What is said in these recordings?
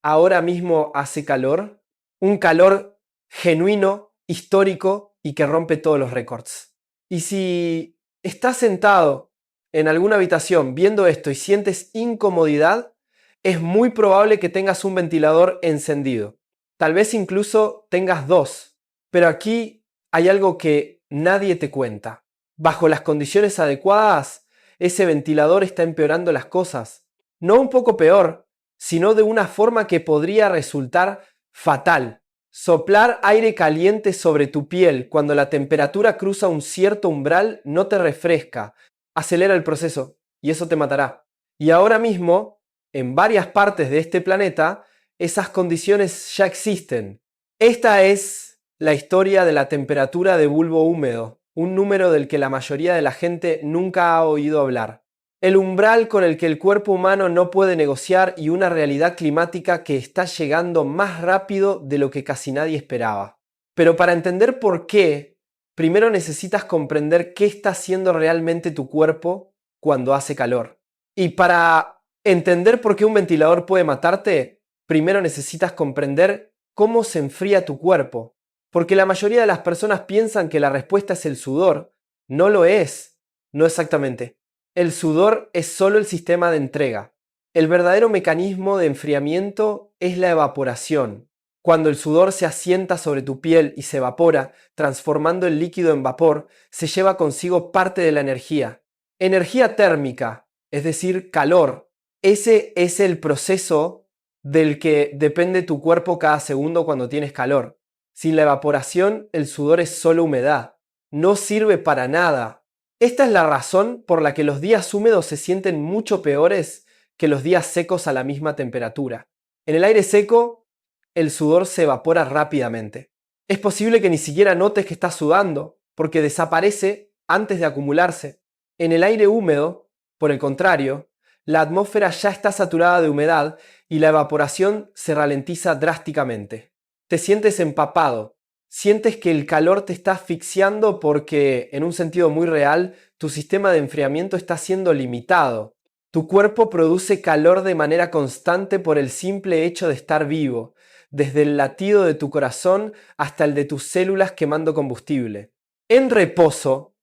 ahora mismo hace calor, un calor genuino, histórico y que rompe todos los récords. Y si estás sentado en alguna habitación viendo esto y sientes incomodidad, es muy probable que tengas un ventilador encendido. Tal vez incluso tengas dos. Pero aquí hay algo que nadie te cuenta. Bajo las condiciones adecuadas, ese ventilador está empeorando las cosas. No un poco peor, sino de una forma que podría resultar fatal. Soplar aire caliente sobre tu piel cuando la temperatura cruza un cierto umbral no te refresca, acelera el proceso y eso te matará. Y ahora mismo, en varias partes de este planeta, esas condiciones ya existen. Esta es la historia de la temperatura de bulbo húmedo, un número del que la mayoría de la gente nunca ha oído hablar. El umbral con el que el cuerpo humano no puede negociar y una realidad climática que está llegando más rápido de lo que casi nadie esperaba. Pero para entender por qué, primero necesitas comprender qué está haciendo realmente tu cuerpo cuando hace calor. Y para entender por qué un ventilador puede matarte, primero necesitas comprender cómo se enfría tu cuerpo. Porque la mayoría de las personas piensan que la respuesta es el sudor. No lo es. No exactamente. El sudor es solo el sistema de entrega. El verdadero mecanismo de enfriamiento es la evaporación. Cuando el sudor se asienta sobre tu piel y se evapora, transformando el líquido en vapor, se lleva consigo parte de la energía. Energía térmica, es decir, calor. Ese es el proceso del que depende tu cuerpo cada segundo cuando tienes calor. Sin la evaporación, el sudor es solo humedad. No sirve para nada. Esta es la razón por la que los días húmedos se sienten mucho peores que los días secos a la misma temperatura. En el aire seco, el sudor se evapora rápidamente. Es posible que ni siquiera notes que estás sudando, porque desaparece antes de acumularse. En el aire húmedo, por el contrario, la atmósfera ya está saturada de humedad y la evaporación se ralentiza drásticamente. Te sientes empapado. Sientes que el calor te está asfixiando porque, en un sentido muy real, tu sistema de enfriamiento está siendo limitado. Tu cuerpo produce calor de manera constante por el simple hecho de estar vivo, desde el latido de tu corazón hasta el de tus células quemando combustible. En reposo,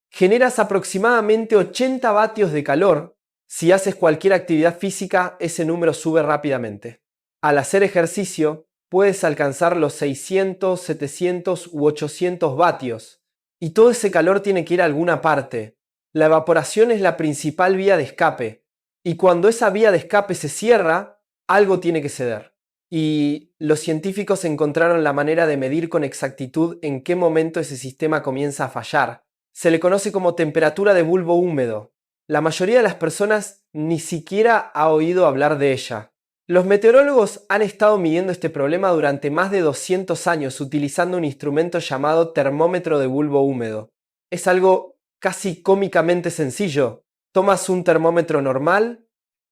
generas aproximadamente 80 vatios de calor. Si haces cualquier actividad física, ese número sube rápidamente. Al hacer ejercicio, puedes alcanzar los 600, 700 u 800 vatios. Y todo ese calor tiene que ir a alguna parte. La evaporación es la principal vía de escape. Y cuando esa vía de escape se cierra, algo tiene que ceder. Y los científicos encontraron la manera de medir con exactitud en qué momento ese sistema comienza a fallar. Se le conoce como temperatura de bulbo húmedo. La mayoría de las personas ni siquiera ha oído hablar de ella. Los meteorólogos han estado midiendo este problema durante más de 200 años utilizando un instrumento llamado termómetro de bulbo húmedo. Es algo casi cómicamente sencillo. Tomas un termómetro normal,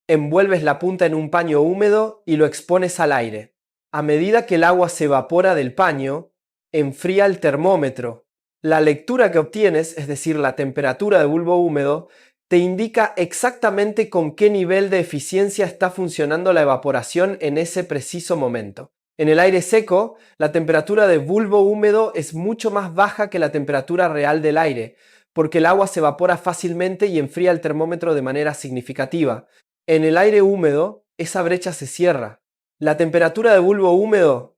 envuelves la punta en un paño húmedo y lo expones al aire. A medida que el agua se evapora del paño, enfría el termómetro. La lectura que obtienes, es decir, la temperatura de bulbo húmedo, te indica exactamente con qué nivel de eficiencia está funcionando la evaporación en ese preciso momento. En el aire seco, la temperatura de bulbo húmedo es mucho más baja que la temperatura real del aire, porque el agua se evapora fácilmente y enfría el termómetro de manera significativa. En el aire húmedo, esa brecha se cierra. La temperatura de bulbo húmedo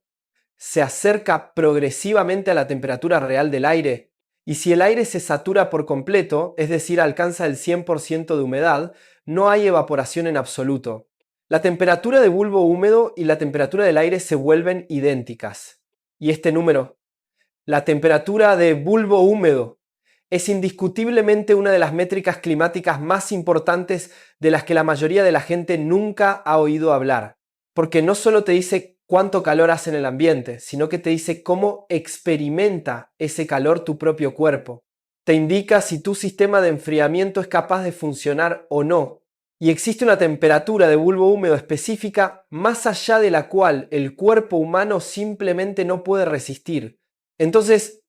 se acerca progresivamente a la temperatura real del aire, y si el aire se satura por completo, es decir, alcanza el 100% de humedad, no hay evaporación en absoluto. La temperatura de bulbo húmedo y la temperatura del aire se vuelven idénticas. Y este número, la temperatura de bulbo húmedo, es indiscutiblemente una de las métricas climáticas más importantes de las que la mayoría de la gente nunca ha oído hablar. Porque no solo te dice cuánto calor hace en el ambiente, sino que te dice cómo experimenta ese calor tu propio cuerpo. Te indica si tu sistema de enfriamiento es capaz de funcionar o no. Y existe una temperatura de bulbo húmedo específica más allá de la cual el cuerpo humano simplemente no puede resistir. Entonces,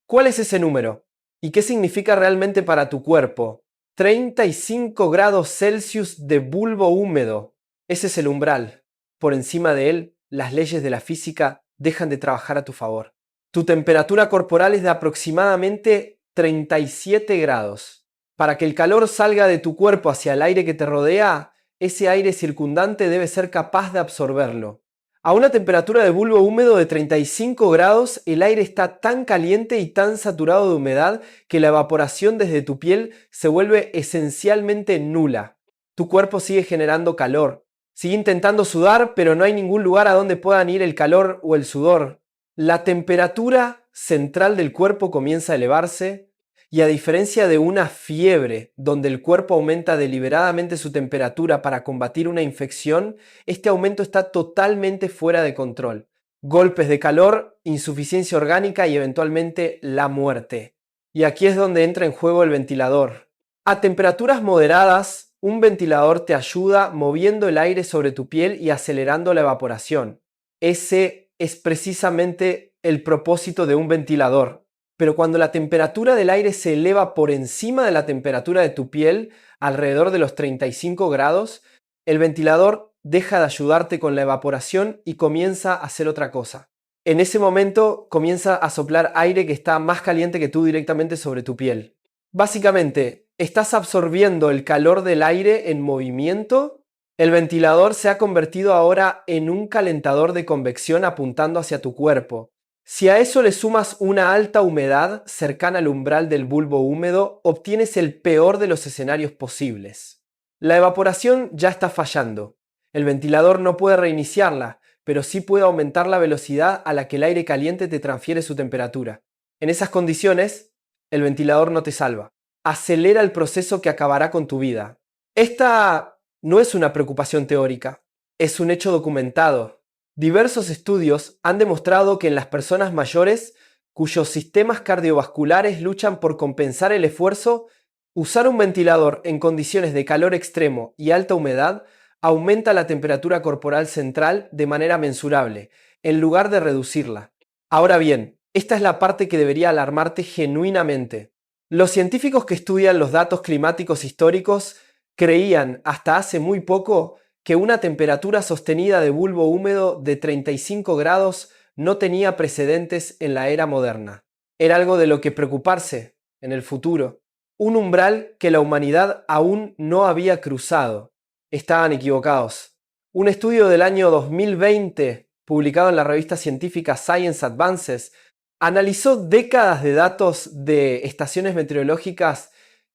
¿cuál es ese número? ¿Y qué significa realmente para tu cuerpo? 35 grados Celsius de bulbo húmedo. Ese es el umbral. por encima de él, las leyes de la física dejan de trabajar a tu favor. Tu temperatura corporal es de aproximadamente 37 grados. Para que el calor salga de tu cuerpo hacia el aire que te rodea, ese aire circundante debe ser capaz de absorberlo. A una temperatura de bulbo húmedo de 35 grados, el aire está tan caliente y tan saturado de humedad que la evaporación desde tu piel se vuelve esencialmente nula. Tu cuerpo sigue generando calor. Sigue intentando sudar, pero no hay ningún lugar a donde puedan ir el calor o el sudor. La temperatura central del cuerpo comienza a elevarse y, a diferencia de una fiebre donde el cuerpo aumenta deliberadamente su temperatura para combatir una infección, este aumento está totalmente fuera de control. Golpes de calor, insuficiencia orgánica y eventualmente la muerte. Y aquí es donde entra en juego el ventilador. A temperaturas moderadas, un ventilador te ayuda moviendo el aire sobre tu piel y acelerando la evaporación. Ese es precisamente el propósito de un ventilador. Pero cuando la temperatura del aire se eleva por encima de la temperatura de tu piel, alrededor de los 35 grados, el ventilador deja de ayudarte con la evaporación y comienza a hacer otra cosa. En ese momento comienza a soplar aire que está más caliente que tú directamente sobre tu piel. Básicamente, estás absorbiendo el calor del aire en movimiento. El ventilador se ha convertido ahora en un calentador de convección apuntando hacia tu cuerpo. Si a eso le sumas una alta humedad cercana al umbral del bulbo húmedo, obtienes el peor de los escenarios posibles. La evaporación ya está fallando. El ventilador no puede reiniciarla, pero sí puede aumentar la velocidad a la que el aire caliente te transfiere su temperatura. En esas condiciones, el ventilador no te salva. Acelera el proceso que acabará con tu vida. Esta no es una preocupación teórica, es un hecho documentado. Diversos estudios han demostrado que en las personas mayores cuyos sistemas cardiovasculares luchan por compensar el esfuerzo, usar un ventilador en condiciones de calor extremo y alta humedad aumenta la temperatura corporal central de manera mensurable, en lugar de reducirla. Ahora bien, esta es la parte que debería alarmarte genuinamente. Los científicos que estudian los datos climáticos históricos creían hasta hace muy poco que una temperatura sostenida de bulbo húmedo de 35 grados no tenía precedentes en la era moderna. Era algo de lo que preocuparse en el futuro. Un umbral que la humanidad aún no había cruzado. Estaban equivocados. Un estudio del año 2020, publicado en la revista científica Science Advances, analizó décadas de datos de estaciones meteorológicas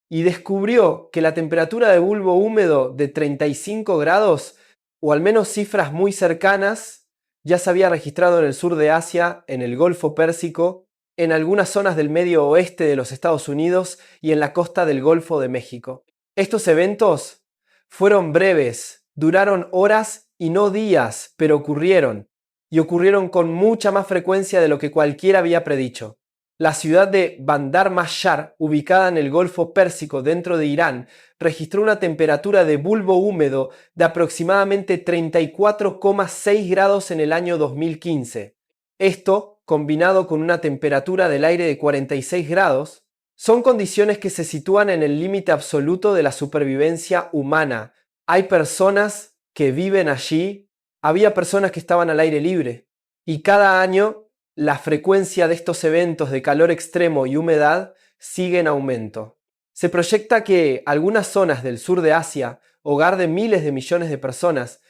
y descubrió que la temperatura de bulbo húmedo de 35 grados, o al menos cifras muy cercanas, ya se había registrado en el sur de Asia, en el Golfo Pérsico, en algunas zonas del medio oeste de los Estados Unidos y en la costa del Golfo de México. Estos eventos fueron breves, duraron horas y no días, pero ocurrieron, y ocurrieron con mucha más frecuencia de lo que cualquiera había predicho. La ciudad de Bandar Mashar, ubicada en el Golfo Pérsico dentro de Irán, registró una temperatura de bulbo húmedo de aproximadamente 34,6 grados en el año 2015. Esto, combinado con una temperatura del aire de 46 grados, son condiciones que se sitúan en el límite absoluto de la supervivencia humana. Hay personas que viven allí, había personas que estaban al aire libre, y cada año la frecuencia de estos eventos de calor extremo y humedad sigue en aumento. Se proyecta que algunas zonas del sur de Asia, hogar de miles de millones de personas,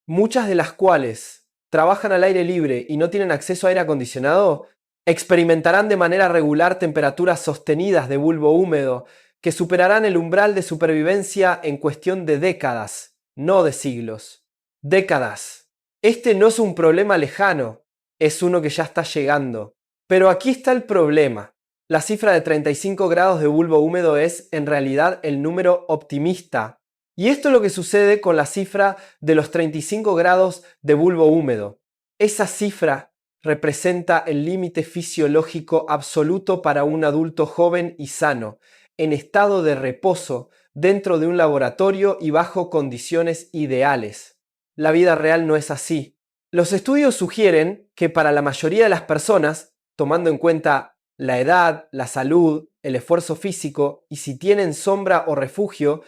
muchas de las cuales trabajan al aire libre y no tienen acceso a aire acondicionado, experimentarán de manera regular temperaturas sostenidas de bulbo húmedo que superarán el umbral de supervivencia en cuestión de décadas, no de siglos. Décadas. Este no es un problema lejano. Es uno que ya está llegando. Pero aquí está el problema. La cifra de 35 grados de bulbo húmedo es, en realidad, el número optimista. Y esto es lo que sucede con la cifra de los 35 grados de bulbo húmedo. Esa cifra representa el límite fisiológico absoluto para un adulto joven y sano, en estado de reposo, dentro de un laboratorio y bajo condiciones ideales. La vida real no es así. Los estudios sugieren que para la mayoría de las personas, tomando en cuenta la edad, la salud, el esfuerzo físico y si tienen sombra o refugio,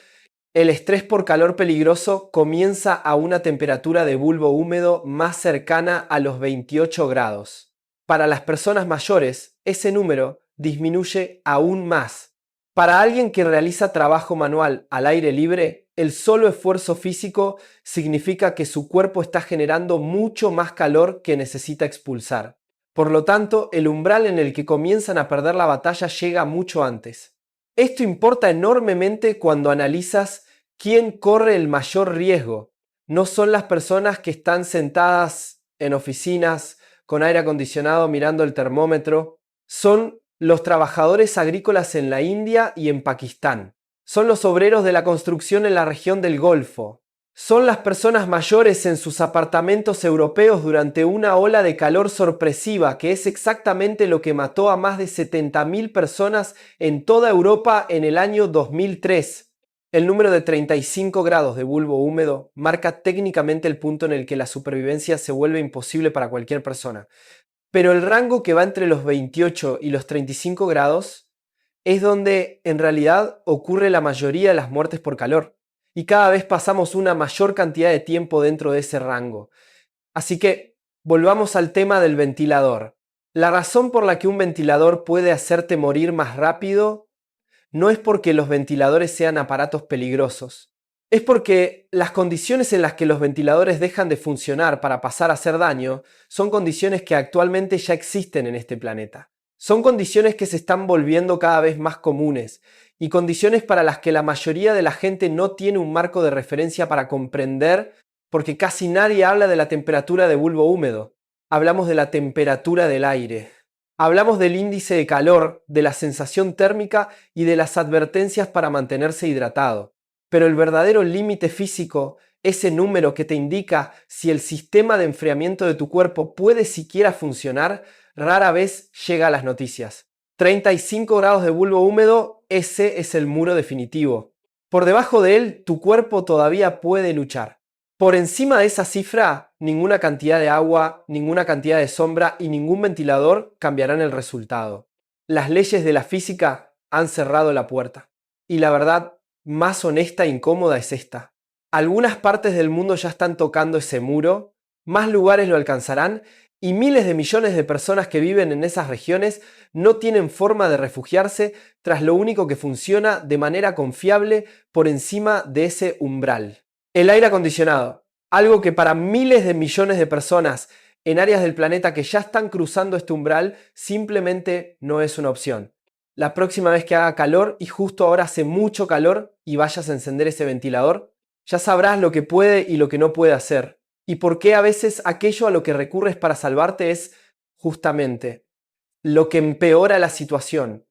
El estrés por calor peligroso comienza a una temperatura de bulbo húmedo más cercana a los 28 grados. Para las personas mayores, ese número disminuye aún más. Para alguien que realiza trabajo manual al aire libre, el solo esfuerzo físico significa que su cuerpo está generando mucho más calor que necesita expulsar. Por lo tanto, el umbral en el que comienzan a perder la batalla llega mucho antes. Esto importa enormemente cuando analizas quién corre el mayor riesgo. No son las personas que están sentadas en oficinas con aire acondicionado mirando el termómetro. Son los trabajadores agrícolas en la India y en Pakistán. Son los obreros de la construcción en la región del Golfo. Son las personas mayores en sus apartamentos europeos durante una ola de calor sorpresiva, que es exactamente lo que mató a más de 70.000 personas en toda Europa en el año 2003. El número de 35 grados de bulbo húmedo marca técnicamente el punto en el que la supervivencia se vuelve imposible para cualquier persona. Pero el rango que va entre los 28 y los 35 grados es donde en realidad ocurre la mayoría de las muertes por calor. Y cada vez pasamos una mayor cantidad de tiempo dentro de ese rango. Así que volvamos al tema del ventilador. La razón por la que un ventilador puede hacerte morir más rápido no es porque los ventiladores sean aparatos peligrosos. Es porque las condiciones en las que los ventiladores dejan de funcionar para pasar a hacer daño son condiciones que actualmente ya existen en este planeta. Son condiciones que se están volviendo cada vez más comunes y condiciones para las que la mayoría de la gente no tiene un marco de referencia para comprender, porque casi nadie habla de la temperatura de bulbo húmedo. Hablamos de la temperatura del aire. Hablamos del índice de calor, de la sensación térmica y de las advertencias para mantenerse hidratado. Pero el verdadero límite físico, ese número que te indica si el sistema de enfriamiento de tu cuerpo puede siquiera funcionar, rara vez llega a las noticias. 35 grados de bulbo húmedo, ese es el muro definitivo. Por debajo de él, tu cuerpo todavía puede luchar. Por encima de esa cifra, ninguna cantidad de agua, ninguna cantidad de sombra y ningún ventilador cambiarán el resultado. Las leyes de la física han cerrado la puerta. Y la verdad más honesta e incómoda es esta. Algunas partes del mundo ya están tocando ese muro, más lugares lo alcanzarán y miles de millones de personas que viven en esas regiones no tienen forma de refugiarse tras lo único que funciona de manera confiable por encima de ese umbral. El aire acondicionado, algo que para miles de millones de personas en áreas del planeta que ya están cruzando este umbral simplemente no es una opción. La próxima vez que haga calor y justo ahora hace mucho calor y vayas a encender ese ventilador, ya sabrás lo que puede y lo que no puede hacer. Y por qué a veces aquello a lo que recurres para salvarte es justamente lo que empeora la situación.